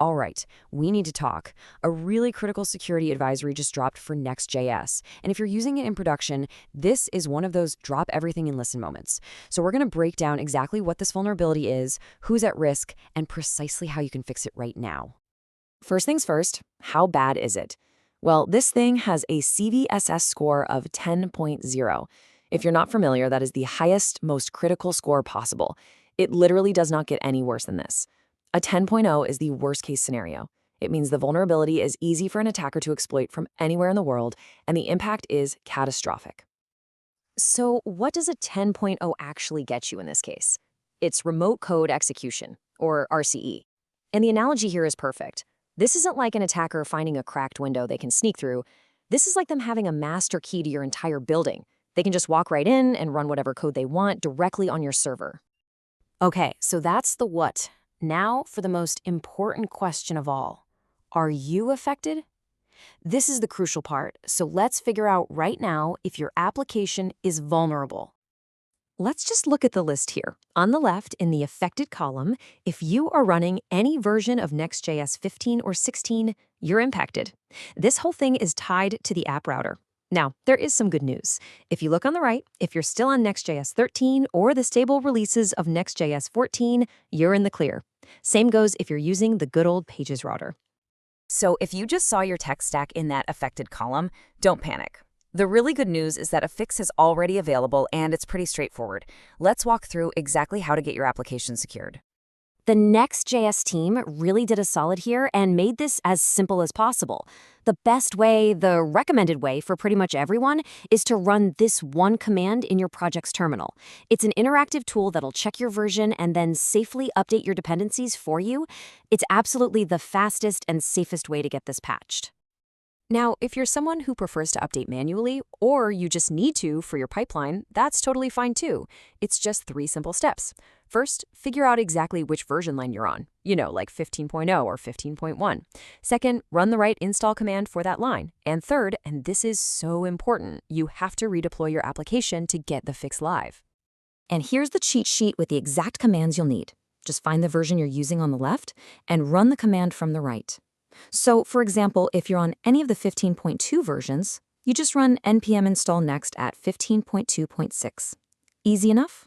All right, we need to talk. A really critical security advisory just dropped for Next.js. And if you're using it in production, this is one of those drop everything and listen moments. So we're going to break down exactly what this vulnerability is, who's at risk, and precisely how you can fix it right now. First things first, how bad is it? Well, this thing has a CVSS score of 10.0. If you're not familiar, that is the highest, most critical score possible. It literally does not get any worse than this. A 10.0 is the worst-case scenario. It means the vulnerability is easy for an attacker to exploit from anywhere in the world, and the impact is catastrophic. So what does a 10.0 actually get you in this case? It's remote code execution, or RCE. And the analogy here is perfect. This isn't like an attacker finding a cracked window they can sneak through. This is like them having a master key to your entire building. They can just walk right in and run whatever code they want directly on your server. Okay, so that's the what. Now for the most important question of all. Are you affected? This is the crucial part, so let's figure out right now if your application is vulnerable. Let's just look at the list here. On the left, in the affected column, if you are running any version of Next.js 15 or 16, you're impacted. This whole thing is tied to the app router. Now, there is some good news. If you look on the right, if you're still on Next.js 13 or the stable releases of Next.js 14, you're in the clear. Same goes if you're using the good old Pages router. So if you just saw your tech stack in that affected column, don't panic. The really good news is that a fix is already available and it's pretty straightforward. Let's walk through exactly how to get your application secured. The Next.js team really did a solid here and made this as simple as possible. The best way, the recommended way for pretty much everyone, is to run this one command in your project's terminal. It's an interactive tool that'll check your version and then safely update your dependencies for you. It's absolutely the fastest and safest way to get this patched. Now, if you're someone who prefers to update manually, or you just need to for your pipeline, that's totally fine too. It's just 3 simple steps. First, figure out exactly which version line you're on, like 15.0 or 15.1. Second, run the right install command for that line. And third, and this is so important, you have to redeploy your application to get the fix live. And here's the cheat sheet with the exact commands you'll need. Just find the version you're using on the left and run the command from the right. So, for example, if you're on any of the 15.2 versions, you just run npm install next at 15.2.6. Easy enough?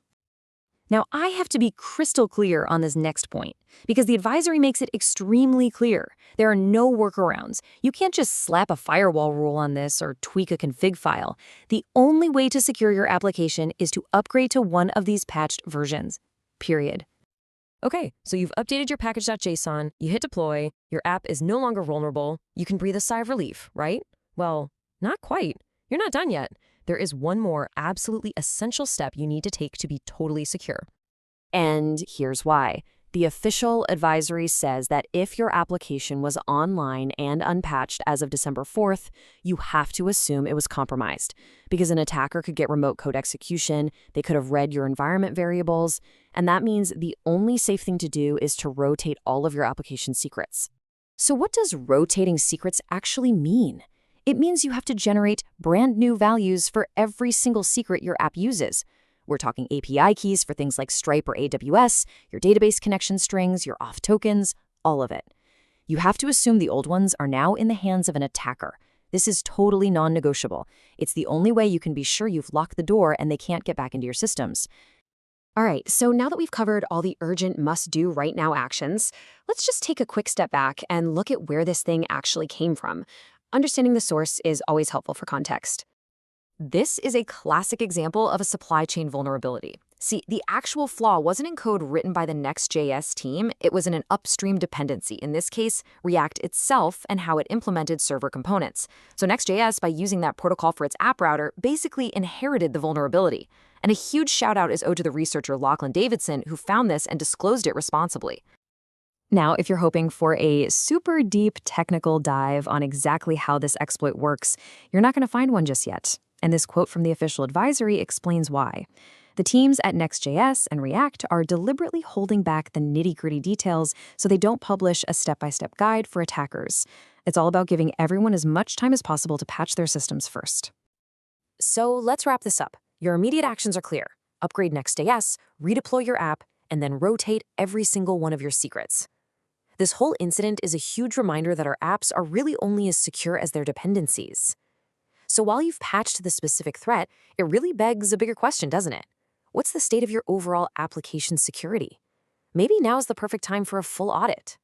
Now, I have to be crystal clear on this next point, because the advisory makes it extremely clear. There are no workarounds. You can't just slap a firewall rule on this or tweak a config file. The only way to secure your application is to upgrade to one of these patched versions. Period. Okay, so you've updated your package.json, you hit deploy, your app is no longer vulnerable, you can breathe a sigh of relief, right? Well, not quite. You're not done yet. There is one more absolutely essential step you need to take to be totally secure. And here's why. The official advisory says that if your application was online and unpatched as of December 4th, you have to assume it was compromised, because an attacker could get remote code execution, they could have read your environment variables, and that means the only safe thing to do is to rotate all of your application secrets. So what does rotating secrets actually mean? It means you have to generate brand new values for every single secret your app uses. We're talking API keys for things like Stripe or AWS, your database connection strings, your auth tokens, all of it. You have to assume the old ones are now in the hands of an attacker. This is totally non-negotiable. It's the only way you can be sure you've locked the door and they can't get back into your systems. All right, so now that we've covered all the urgent must-do right now actions, let's just take a quick step back and look at where this thing actually came from. Understanding the source is always helpful for context. This is a classic example of a supply chain vulnerability. See, the actual flaw wasn't in code written by the Next.js team, it was in an upstream dependency, in this case, React itself and how it implemented server components. So Next.js, by using that protocol for its app router, basically inherited the vulnerability. And a huge shout out is owed to the researcher Lachlan Davidson, who found this and disclosed it responsibly. Now, if you're hoping for a super deep technical dive on exactly how this exploit works, you're not going to find one just yet. And this quote from the official advisory explains why. The teams at Next.js and React are deliberately holding back the nitty-gritty details so they don't publish a step-by-step guide for attackers. It's all about giving everyone as much time as possible to patch their systems first. So let's wrap this up. Your immediate actions are clear. Upgrade Next.js, redeploy your app, and then rotate every single one of your secrets. This whole incident is a huge reminder that our apps are really only as secure as their dependencies. So while you've patched the specific threat, it really begs a bigger question, doesn't it? What's the state of your overall application security? Maybe now's the perfect time for a full audit.